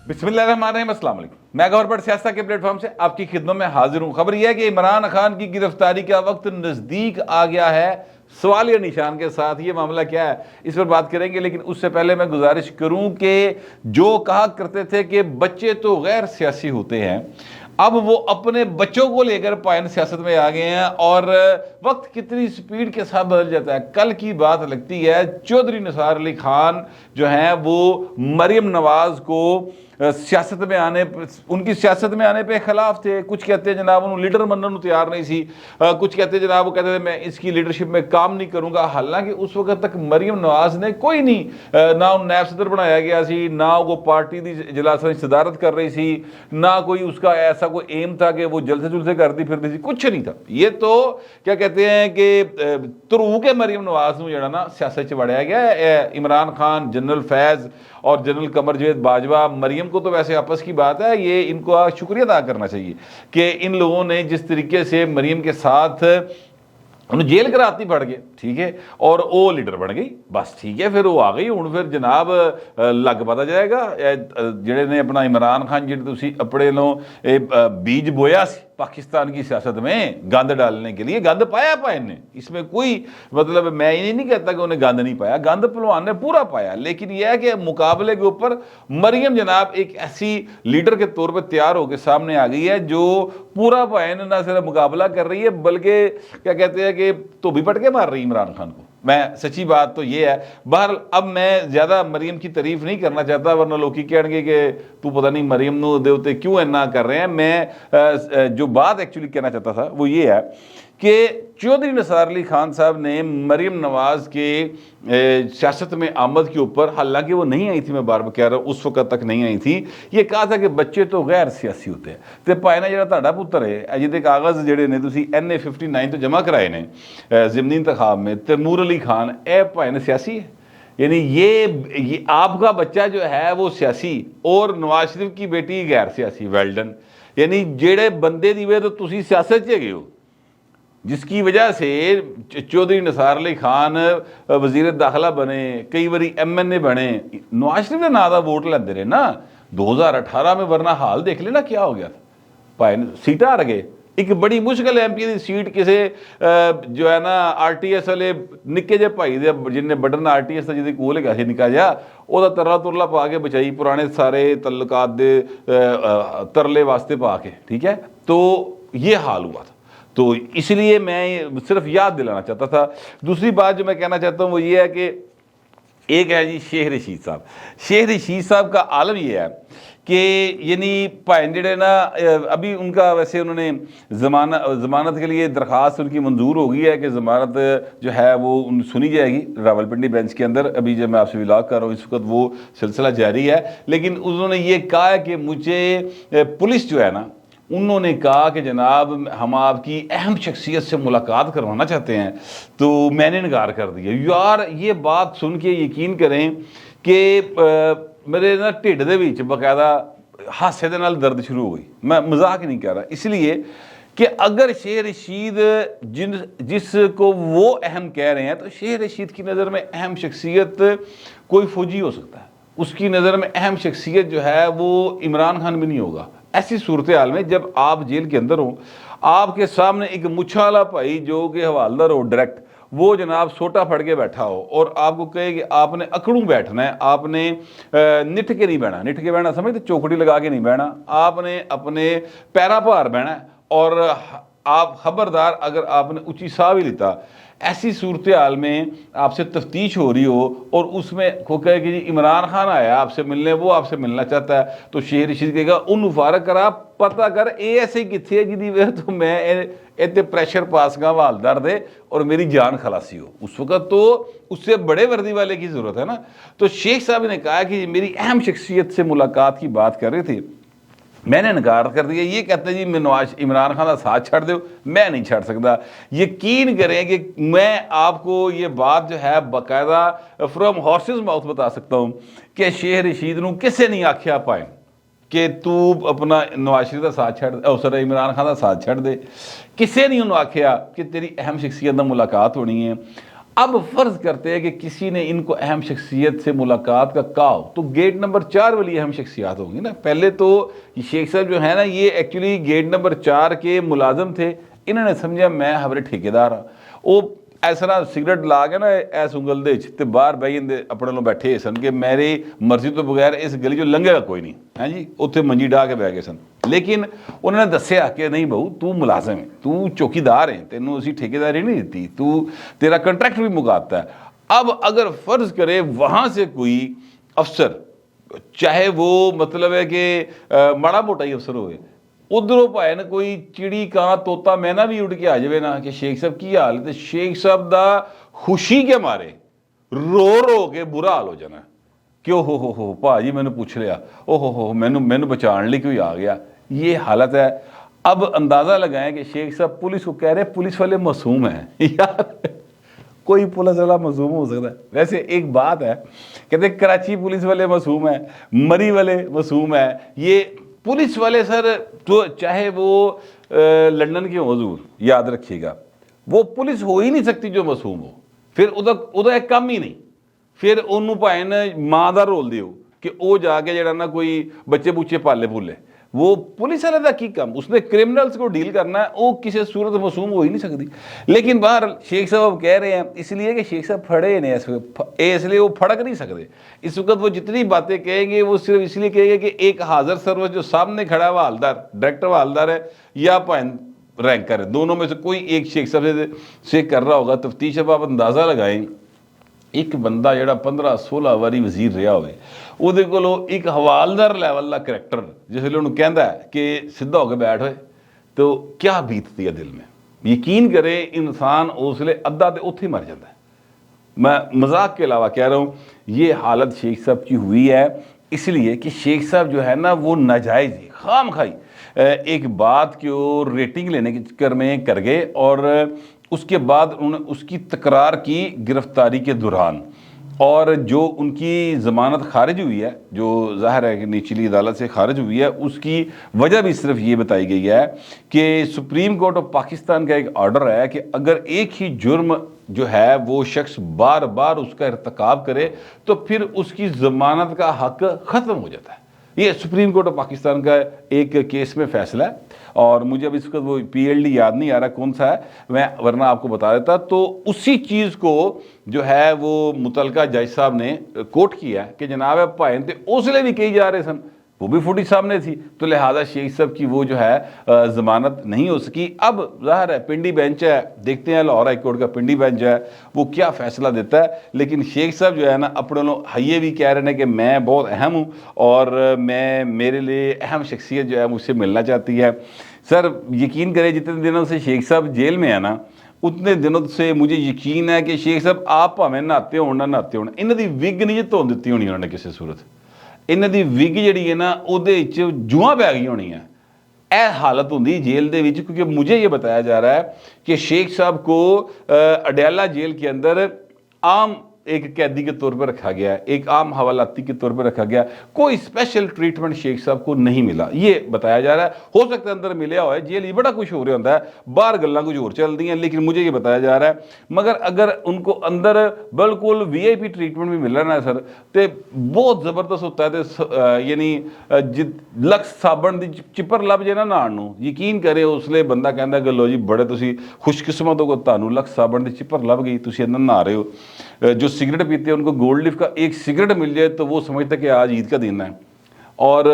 बिस्मिल्लाहिर्रहमानिर्रहीम, अस्सलाम वालेकुम। मैं गौर बट सियासत के प्लेट फॉर्म से आपकी खिदमत में हाजिर हूँ। खबर यह है कि इमरान खान की गिरफ्तारी का वक्त नज़दीक आ गया है, सवालिया निशान के साथ। ये मामला क्या है, इस पर बात करेंगे, लेकिन उससे पहले मैं गुजारिश करूँ कि जो कहा करते थे कि बच्चे तो गैर सियासी होते हैं, अब वो अपने बच्चों को लेकर पायन सियासत में आ गए हैं और वक्त कितनी स्पीड के साथ बदल जाता है। कल की बात लगती है, चौधरी निसार अली खान जो हैं वो मरियम नवाज को सियासत में आने, उनकी सियासत में आने पे खिलाफ थे। कुछ कहते हैं जनाब उन्होंने लीडर बनने को तैयार नहीं सी, कुछ कहते हैं जनाब वो कहते थे मैं इसकी लीडरशिप में काम नहीं करूंगा। हालांकि उस वक्त तक मरियम नवाज ने कोई नहीं, ना उन्हें नायब सदर बनाया गया सी, ना वो पार्टी की इजलास में सदारत कर रही सी, ना कोई उसका ऐसा कोई एम था कि वो जलसे जुलसे करती फिरती थी, कुछ नहीं था। ये तो क्या कहते हैं कि तरू के मरियम नवाज को जड़ा ना सियासत च वड़ाया गया। इमरान खान, जनरल फैज़ और जनरल कमर जवेद बाजवा, मरियम को तो वैसे आपस की बात है, ये इनको शुक्रिया अदा करना चाहिए कि इन लोगों ने जिस तरीके से मरियम के साथ उन्हें जेल कराती पड़ गए, ठीक है, और वो लीडर बन गई, बस ठीक है, फिर वो आ गई। हूँ फिर जनाब लग पता जाएगा जेड़े ने अपना इमरान खान जी तुसी अपने नो बीज बोया पाकिस्तान की सियासत में गंद डालने के लिए, गंद पाया इन्हें, इसमें कोई मतलब मैं ये नहीं कहता कि उन्हें गंद नहीं पाया, गंद पहलवान ने पूरा पाया। लेकिन यह है कि मुकाबले के ऊपर मरियम जनाब एक ऐसी लीडर के तौर पर तैयार होकर सामने आ गई है जो पूरा पायन ना सिर्फ मुकाबला कर रही है बल्कि क्या कहते हैं कि तो भी पटके मार रही है इमरान खान को। मैं सच्ची बात तो ये है। बहरहाल अब मैं ज़्यादा मरियम की तारीफ नहीं करना चाहता, वरना लोग कहेंगे कि तू पता नहीं मरियम नो देवते क्यों इन्ना कर रहे हैं। मैं जो बात एक्चुअली कहना चाहता था वो ये है कि चौधरी निसार अली खान साहब ने मरियम नवाज के सियासत में आमद के ऊपर, हालांकि वो नहीं आई थी, मैं बार बार कह रहा हूँ उस वक्त तक नहीं आई थी, ये कहा था कि बच्चे तो गैर सियासी होते हैं। तो पायना जो तुहाडा पुत्र है जिहदे कागज़ जिहड़े ने तुसीं NA 59 तो जमा कराए ने ज़िमनी इंतखाब में, तैमूर अली खान ए पायना सियासी है। यानी ये आपका बच्चा जो है वो सियासी और नवाज शरीफ की बेटी गैर सियासी। वेल्डन, यानी जेड़े बंदे दी वे तो तुसीं सियासत च गए हो, जिसकी वजह से चौधरी निसार अली खान वजीर दाखिला बने, कई बारी MNA बने, नवाज शरीफ के नाम का वोट लेंदे रहे ना 2018 में, वरना हाल देख लेना क्या हो गया था। भाई सीटा हार गए। एक बड़ी मुश्किल MP की सीट किसी जो है ना RTS वाले निक्के जे भाई दे जिन्हें बटन RTS का जिहदे कोल हैगा सी निक्का जिहा, ਉਹਦਾ तरला तुरला पा के बचाई, पुराने सारे तल्लुकात दे तरले वास्ते पा के, ठीक है। तो ये हाल हुआ था। तो इसलिए मैं सिर्फ याद दिलाना चाहता था। दूसरी बात जो मैं कहना चाहता हूँ वो ये है कि एक है जी शेख रशीद साहब। शेख रशीद साहब का आलम ये है कि यानी भाई जड़े ना अभी उनका वैसे उन्होंने ज़मानत के लिए दरख्वास्त उनकी मंजूर हो गई है कि ज़मानत जो है वो सुनी जाएगी रावलपिंडी बेंच के अंदर। अभी जब मैं आपसे विलाग कर रहा हूँ इस वक्त वो सिलसिला जारी है। लेकिन उन्होंने ये कहा है कि मुझे पुलिस जो है ना, उन्होंने कहा कि जनाब हम आपकी अहम शख्सियत से मुलाकात करवाना चाहते हैं, तो मैंने इनकार कर दिया। यार ये बात सुन के यकीन करें कि मेरे ना ढिड दे विच बकायदा हासे दे नाल दर्द शुरू हो गई। मैं मजाक नहीं कर रहा, इसलिए कि अगर शेख रशीद जिसको वो अहम कह रहे हैं, तो शेख रशीद की नज़र में अहम शख्सियत कोई फौजी हो सकता है, उसकी नज़र में अहम शख्सियत जो है वो इमरान खान भी नहीं होगा। ऐसी सूरत हाल में जब आप जेल के अंदर हो, आपके सामने एक मुच्छा वाला भाई जो कि हवालदार हो डायरेक्ट, वो जनाब सोटा फड़ के बैठा हो और आपको कहे कि आपने अकड़ू बैठना है, आपने निठ के नहीं बहना। निठ के बहना समझते, चौकड़ी लगा के नहीं बहना, आपने अपने पैरा भार बहना है। और आप खबरदार अगर आपने ऊंची साह भी लेता, ऐसी सूरत हाल में आपसे तफ्तीश हो रही हो और उसमें को कहे कि जी इमरान खान आया आपसे मिलने, वो आपसे मिलना चाहता है, तो शेख रशीद कहेगा उन्होंने फारग करा, पता कर ऐसे कितने है जिदी वजह तो मैं इतने प्रेशर पास का हवालदार दे और मेरी जान खलासी हो। उस वक्त तो उससे बड़े वर्दी वाले की ज़रूरत है ना। तो शेख साहब ने कहा कि मेरी अहम शख्सियत से मुलाकात की बात कर रहे थे, मैंने इनकार कर दिया। ये कहते जी मैं इमरान खान का साथ छड़ दो, मैं नहीं छड़ सकता। यकीन करें कि मैं आपको ये बात जो है बाकायदा फ्रॉम हॉर्सेस माउथ बता सकता हूँ कि शेख रशीद नूं किसे नहीं आख्या पाए कि तू अपना नवाज शरीफ का साथ छड़, सर इमरान खान का साथ छड़ दे। किसे नहीं उन्होंने आख्या कि तेरी अहम शख्सियत नाल मुलाकात होनी है। اب فرض کرتے ہیں کہ کسی نے ان کو اہم شخصیت سے ملاقات کا کہا ہو تو گیٹ نمبر 4 والی اہم شخصیات ہوں گی نا. پہلے تو شیخ صاحب جو ہے نا یہ ایکچولی گیٹ نمبر 4 کے ملازم تھے. انہوں نے سمجھا میں ہمارے ٹھیکیدار ہاں. وہ اس طرح سگریٹ لا کے نا ایس انگل دے تے باہر بہ جاندے اپنے لوگ بیٹھے سن کہ میری مرضی تو بغیر اس گلی جو لنگے گا کوئی نہیں. ہاں جی, اتنے منجی ڈا کے بہ گئے سن. لیکن انہوں نے دسیا کہ نہیں بہو تو ملازم ہے, تو چوکیدار ہے, تینوں اسی ٹھیکیداری نہیں دیتی, تو تیرا کنٹریکٹ بھی مکاتا ہے. اب اگر فرض کرے وہاں سے کوئی افسر, چاہے وہ مطلب ہے کہ ماڑا موٹا ہی افسر ہوئے, ادھروں پائے نا کوئی چڑی کان توتا مینا بھی اڑ کے آ جائے نا کہ شیخ صاحب کی حال ہے, شیخ صاحب دا خوشی کے مارے رو رو کے برا حال ہو جانا کہ او ہو پا جی میں نے پوچھ لیا, او ہو مینو بچان لی کوئی آ گیا. یہ حالت ہے. اب اندازہ لگائیں کہ شیخ صاحب پولیس کو کہہ رہے پولیس والے معصوم ہیں. یار کوئی پولیس والا معصوم ہو سکتا ہے؟ ویسے ایک بات ہے, کہتے ہیں کراچی پولیس والے معصوم ہیں, مری والے معصوم ہیں. یہ پولیس والے سر تو چاہے وہ لندن کے حضور, یاد رکھیے گا وہ پولیس ہو ہی نہیں سکتی جو معصوم ہو. پھر ادھر ایک کم ہی نہیں. پھر انہوں پائے نا ماں دا رول دیو کہ وہ جا کے جڑا نا کوئی بچے بچے پالے پھولے. وہ پولیس والے دا کی کم, اس نے کرمنلز کو ڈیل کرنا ہے, وہ کسی صورت معصوم ہو ہی نہیں سکتی. لیکن باہر شیخ صاحب کہہ رہے ہیں اس لیے کہ شیخ صاحب پھڑے نہیں, اس لیے وہ پھڑک نہیں سکتے. اس وقت وہ جتنی باتیں کہیں گے وہ صرف اس لیے کہیں گے کہ ایک حاضر سروس جو سامنے کھڑا ہے وہ حالدار, ڈائریکٹر وہ حالدار ہے یا رینکر ہے, دونوں میں سے کوئی ایک شیخ صاحب سے کر رہا ہوگا تفتیش. اب آپ اندازہ لگائیں ایک بندہ جڑا 15-16 واری وزیر رہا ہوئے, وہ ایک حوالدار لیول کا کریکٹر جس لیے انہوں کہندا ہے کہ سدھا ہو کے بیٹھ ہوئے تو کیا بیتتی ہے دل میں. یقین کرے انسان اس لیے ادھا تے اتھے مر جاتا ہے. میں مذاق کے علاوہ کہہ رہا ہوں یہ حالت شیخ صاحب کی ہوئی ہے اس لیے کہ شیخ صاحب جو ہے نا وہ ناجائز ہی خام خائی ایک بات کی اور ریٹنگ لینے کے چکر میں کر گئے, اور اس کے بعد انہوں نے اس کی تکرار کی گرفتاری کے دوران. اور جو ان کی ضمانت خارج ہوئی ہے, جو ظاہر ہے کہ نچلی عدالت سے خارج ہوئی ہے, اس کی وجہ بھی صرف یہ بتائی گئی ہے کہ سپریم کورٹ آف پاکستان کا ایک آرڈر ہے کہ اگر ایک ہی جرم جو ہے وہ شخص بار بار اس کا ارتکاب کرے تو پھر اس کی ضمانت کا حق ختم ہو جاتا ہے. یہ سپریم کورٹ آف پاکستان کا ایک کیس میں فیصلہ ہے, اور مجھے اب اس وقت وہ PLD یاد نہیں آ رہا کون سا ہے, میں ورنہ آپ کو بتا دیتا. تو اسی چیز کو جو ہے وہ متعلقہ جج صاحب نے کوٹ کیا کہ جناب بھائی تے اس لیے بھی کہی جا رہے سن, وہ بھی فوٹیج سامنے تھی, تو لہٰذا شیخ صاحب کی وہ جو ہے ضمانت نہیں ہو سکی. اب ظاہر ہے پنڈی بینچ ہے, دیکھتے ہیں لاہور ہائی کورٹ کا پنڈی بینچ ہے وہ کیا فیصلہ دیتا ہے. لیکن شیخ صاحب جو ہے نا اپنے ہائیے بھی کہہ رہے ہیں کہ میں بہت اہم ہوں اور میرے لیے اہم شخصیت جو ہے مجھ سے ملنا چاہتی ہے. سر یقین کرے جتنے دنوں سے شیخ صاحب جیل میں ہے نا اتنے دنوں سے مجھے یقین ہے کہ شیخ صاحب آپ پاویں نہاتے ہونا نہاتے ہونا, انہوں دی وگ نہیں دھون دیتی ہونی انہوں نے کسی صورت, انہوں دی وگ جڑی ہے نا وہ جواں پی گئی ہونی ہے. اے حالت ہوندی جیل دے وچ, کیونکہ مجھے یہ بتایا جا رہا ہے کہ شیخ صاحب کو اڈیالہ جیل کے اندر عام ایک قیدی کے طور پر رکھا گیا ہے, ایک عام حوالاتی کے طور پر رکھا گیا, کوئی اسپیشل ٹریٹمنٹ شیخ صاحب کو نہیں ملا, یہ بتایا جا رہا ہے. ہو سکتا ہے اندر ملیا ہوا ہے, جیل ہی بڑا کچھ ہو رہا ہوتا ہے, باہر گلاں کچھ اور چل دی ہیں, لیکن مجھے یہ بتایا جا رہا ہے. مگر اگر ان کو اندر بالکل VIP ٹریٹمنٹ بھی مل رہا ہے سر تے بہت زبردست ہوتا ہے. یعنی لکس صابن دی چپر لب جائے نا نہان نو, یقین کرے اس لیے بندہ کہندا کہ لو جی بڑے تسی خوش قسمت ہو, تانوں لکس صابن دی چپر لب گئی, تسی اندر نہا رہے ہو. جو سگریٹ پیتے ہیں ان کو گولڈ لیف کا ایک سگریٹ مل جائے تو وہ سمجھتا کہ آج عید کا دن ہے. اور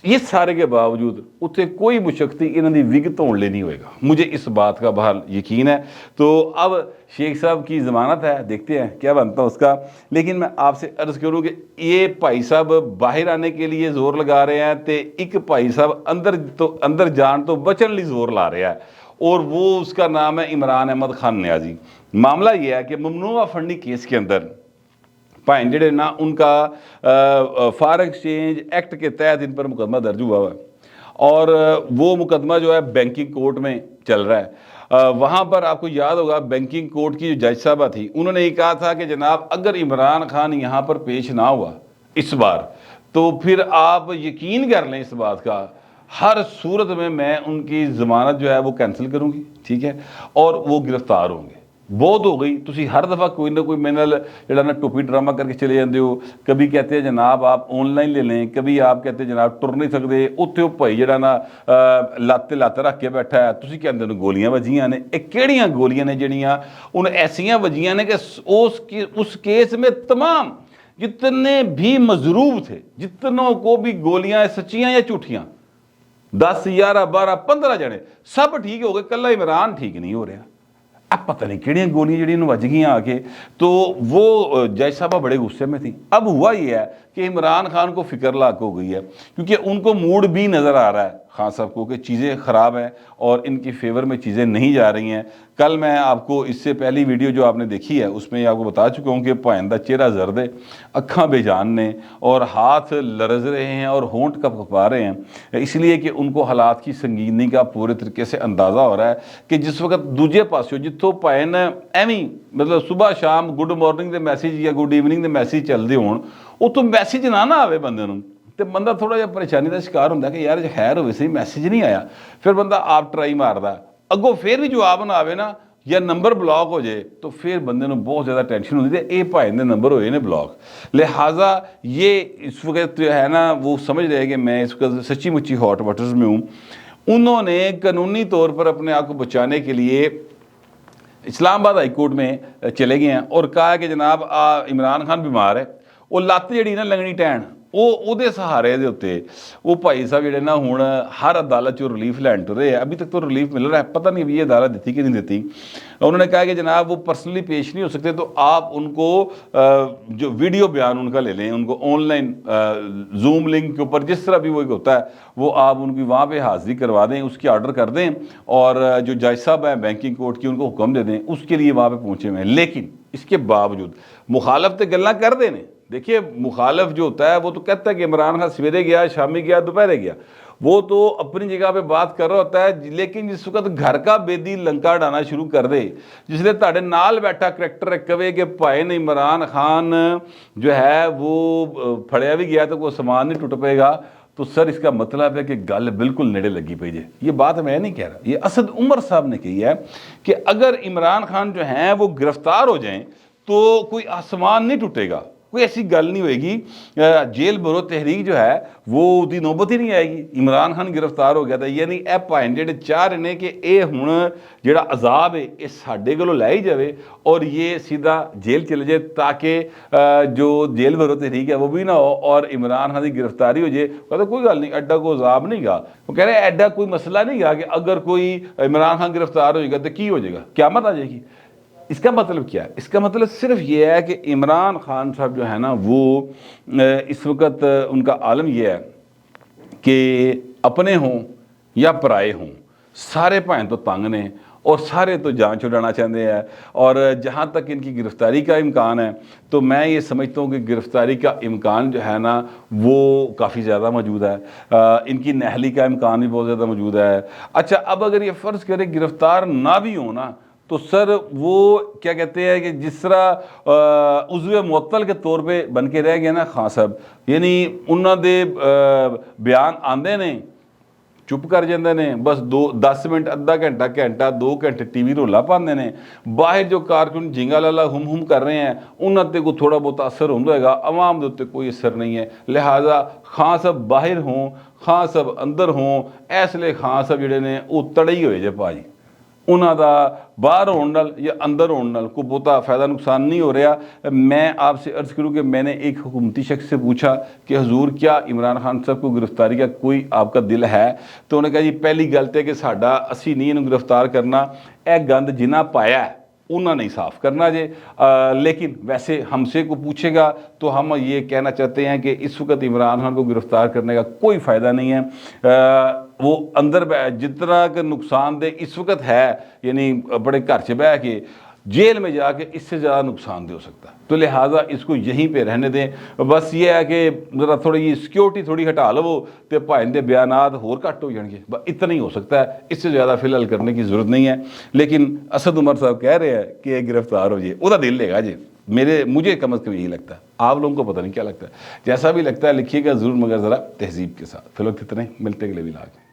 یہ سارے کے باوجود اتنے کوئی مشکتی انہوں نے وگ دھون لے نہیں ہوئے گا, مجھے اس بات کا بہرحال یقین ہے. تو اب شیخ صاحب کی ضمانت ہے, دیکھتے ہیں کیا بنتا اس کا. لیکن میں آپ سے عرض کروں کہ یہ بھائی صاحب باہر آنے کے لیے زور لگا رہے ہیں, تے ایک بھائی صاحب اندر جان تو بچن لی زور لا رہا ہے, اور وہ اس کا نام ہے عمران احمد خان نیازی. معاملہ یہ ہے کہ ممنوعہ فنڈنگ کیس کے اندر پائن جڑے نا ان کا فارغ ایکسچینج ایکٹ کے تحت ان پر مقدمہ درج ہوا ہے, اور وہ مقدمہ جو ہے بینکنگ کورٹ میں چل رہا ہے. وہاں پر آپ کو یاد ہوگا بینکنگ کورٹ کی جو جج صاحبہ تھی انہوں نے یہ کہا تھا کہ جناب اگر عمران خان یہاں پر پیش نہ ہوا اس بار تو پھر آپ یقین کر لیں اس بات کا, ہر صورت میں ان کی ضمانت جو ہے وہ کینسل کروں گی, ٹھیک ہے, اور وہ گرفتار ہوں گے. बहुत हो गई। तुसी हर दफ़ा कोई ना कोई मेरे नाल जिहड़ा ना टोपी ड्रामा करके चले जाते हो। कभी कहते हैं जनाब आप ऑनलाइन ले लें, कभी आप कहते हैं जनाब टुर नहीं सकते, उत्थे वो भाई जिहड़ा ना लत्त लत्त रख के बैठा है, तुसी कहंदे हो गोलियां वजियां ने। ये किहड़ियां गोलियां ने जिहड़ियां उन ऐसियां वजियां ने कि उस केस में तमाम जितने भी मजरूब थे, जितनों को भी गोलियां सच्चियां या झूठियां, 10 11 12 15 जने सब ठीक हो गए, कल्ला इमरान ठीक नहीं हो रहा। अब पता नहीं किहड़ियां गोलियां जिहड़ियां वज गई आके। तो वो जज साहबा बड़े गुस्से में थी। अब हुआ ये है कि इमरान खान को फिक्र लाक हो गई है, क्योंकि उनको मूड भी नज़र आ रहा है खान साहब को कि चीज़ें ख़राब हैं और इनकी फेवर में चीज़ें नहीं जा रही हैं। कल मैं आपको इससे पहली वीडियो जो आपने देखी है उसमें आपको बता चुका हूँ कि भाइन दा चेहरा जर्द है, अक्खां बेजान ने और हाथ लरज रहे हैं और होंठ कपकपा रहे हैं, इसलिए कि उनको हालात की संगीनी का पूरे तरीके से अंदाज़ा हो रहा है कि जिस वक्त दूजे पासों जितों भाइन एवं मतलब सुबह शाम गुड मॉर्निंग के मैसेज या गुड ईवनिंग के मैसेज चलते होण, उतों मैसेज ना आवे बंदे नूं तो बंदा थोड़ा जिहा परेशानी का शिकार होंदा कि यार खैर होवे सही मैसेज नहीं आया। फिर बंदा आप ट्राई मारदा, अगों फिर भी जवाब ना आवे ना या नंबर ब्लॉक हो जाए तो फिर बंदे नूं बहुत ज़्यादा टेंशन होती है। ये भाई ने नंबर होए ने ब्लॉक, लिहाजा ये इस वक्त है ना वो समझ रहे कि मैं इस वक्त सच्ची मुच्ची हॉट वाटर्स में हूँ। उन्होंने कानूनी तौर पर अपने आप को बचाने के लिए इस्लामाबाद हाई कोर्ट में चले गए हैं और कहा कि जनाब इमरान खान बीमार है, वो लत्त जी ना लंगनी टैन वो सहारे के उत्ते वो भाई साहब जोड़े ना हुण हर अदालत चो रिलीफ लैन टुरे है। अभी तक तो रिलीफ मिल रहा है, पता नहीं अभी ये अदालत दी कि नहीं दी। उन्होंने कहा कि जनाब वो पर्सनली पेश नहीं हो सकते तो आप उनको जो वीडियो बयान उनका ले लें, उनको ऑनलाइन जूम लिंक के ऊपर जिस तरह भी वो होता है वो आप उनकी वहाँ पर हाज़िरी करवा दें, उसकी ऑर्डर कर दें और जो जज साहब हैं बैंकिंग कोर्ट की उनको हुक्म दे दें, उसके लिए वहाँ पर पहुँचे हुए हैं। लेकिन इसके बावजूद मुखालफ तो गल्लां कर देने। देखिए मुखालफ जो होता है वो तो कहता है कि इमरान खान सवेरे गया, शामी गया, दोपहरे गया, वो तो अपनी जगह पे बात कर रहा होता है। लेकिन जिस वक्त घर का बेदी लंका डाना शुरू कर दे, जिसलिए ताड़े नाल बैठा करैक्टर कहे कि भाई ने इमरान खान जो है वो फड़िया भी गया तो कोई समान नहीं टुट पेगा, तो सर इसका मतलब है कि गल बिल्कुल नेड़े लगी पई है। ये बात मैं नहीं कह रहा, ये असद उमर साहब ने कही है कि अगर इमरान खान जो हैं वो गिरफ्तार हो जाएं तो कोई आसमान नहीं टूटेगा, कोई ऐसी गल नहीं होएगी, जेल भरो तहरीक जो है वो उसकी नौबत ही नहीं आएगी। इमरान खान गिरफ्तार हो गया था, यानी ए भाइन जेडे चाह रहे हैं कि ये हुण जिहड़ा अजाब है ये साडे कोलों लै ही जाए और ये सीधा जेल चले जाए ताकि जो जेल भरो तहरीक है वो भी ना हो और इमरान खान की गिरफ्तारी हो जाए। कहते कोई गल नहीं, एडा कोई अजाब नहीं गा, वो कह रहे एडा कोई मसला नहीं गा कि अगर कोई इमरान खान गिरफ्तार होएगा तो की हो जाएगा, क़यामत आ जाएगी। इसका मतलब क्या है? इसका मतलब सिर्फ ये है कि इमरान खान साहब जो है ना वो इस वक्त उनका आलम यह है कि अपने हों या पराए हों सारे भाएं तो तंग ने और सारे तो जान छुड़ाना चाहते हैं। और जहाँ तक इनकी गिरफ्तारी का इम्कान है तो मैं ये समझता हूँ कि गिरफ्तारी का इम्कान जो है ना वो काफ़ी ज़्यादा मौजूद है, इनकी नहली का इम्कान भी बहुत ज़्यादा मौजूद है। अच्छा, अब अगर ये फ़र्ज़ करें गिरफ्तार ना भी हो ना तो सर वो क्या कहते हैं कि जिस तरह उज़्व मुअत्तल के तौर पे बन के रह गए ना खान साहब, यानी उन्होंने बयान आंदे ने चुप कर जाते हैं, बस 10 मिनट अद्धा घंटा घंटा 2 घंटे टीवी रोला पाते हैं, बाहर जो कारकुन झिंगा लाला हुम हुम कर रहे हैं उन्होंने कोई थोड़ा बहुत असर होगा, आवाम के उत्ते कोई असर नहीं है। लिहाजा खान साहब बाहर हों खान साहब अंदर हों, इसलिए खान साहब जोड़े ने वो तड़े ही होए जे भाजी, उन्हों का बाहर होने नाल या अंदर होने नाल कोई बहुता फ़ायदा नुकसान नहीं हो रहा। मैं आपसे अर्ज़ करूँ कि मैंने एक हुकूमती शख्स से पूछा कि हुजूर क्या इमरान खान साहब को गिरफ्तारी का कोई आपका दिल है? तो उन्होंने कहा जी पहली गल तो कि साडा असी नहीं इन्हूं गिरफ्तार करना, यह गंद जिन्ना पाया है उन्होंने नहीं साफ़ करना जे। लेकिन वैसे हमसे को पूछेगा तो हम ये कहना चाहते हैं कि इस वक्त इमरान खान को गिरफ्तार करने का कोई फ़ायदा नहीं है। वो अंदर जितना का नुकसान दे इस वक्त है, यानी बड़े घर च बह के जेल में जाके इससे ज़्यादा नुकसान दे हो सकता है, तो लिहाजा इसको यहीं पे रहने दें। बस ये है कि ज़रा थोड़ी सिक्योरिटी थोड़ी हटा लो तो भाई के बयानात होर घट हो जाएंगे, बस इतना ही हो सकता है, इससे ज़्यादा फिलहाल करने की ज़रूरत नहीं है। लेकिन असद उमर साहब कह रहे हैं कि गिरफ्तार हो जाए, वह दिल लेगा जी, मुझे कम अज़ कम यही लगता है। आप लोगों को पता नहीं क्या लगता है, जैसा भी लगता है लिखिएगा ज़रूर, मगर ज़रा तहजीब के साथ। फिलहाल इतना ही, मिलते अगले व्लॉग में।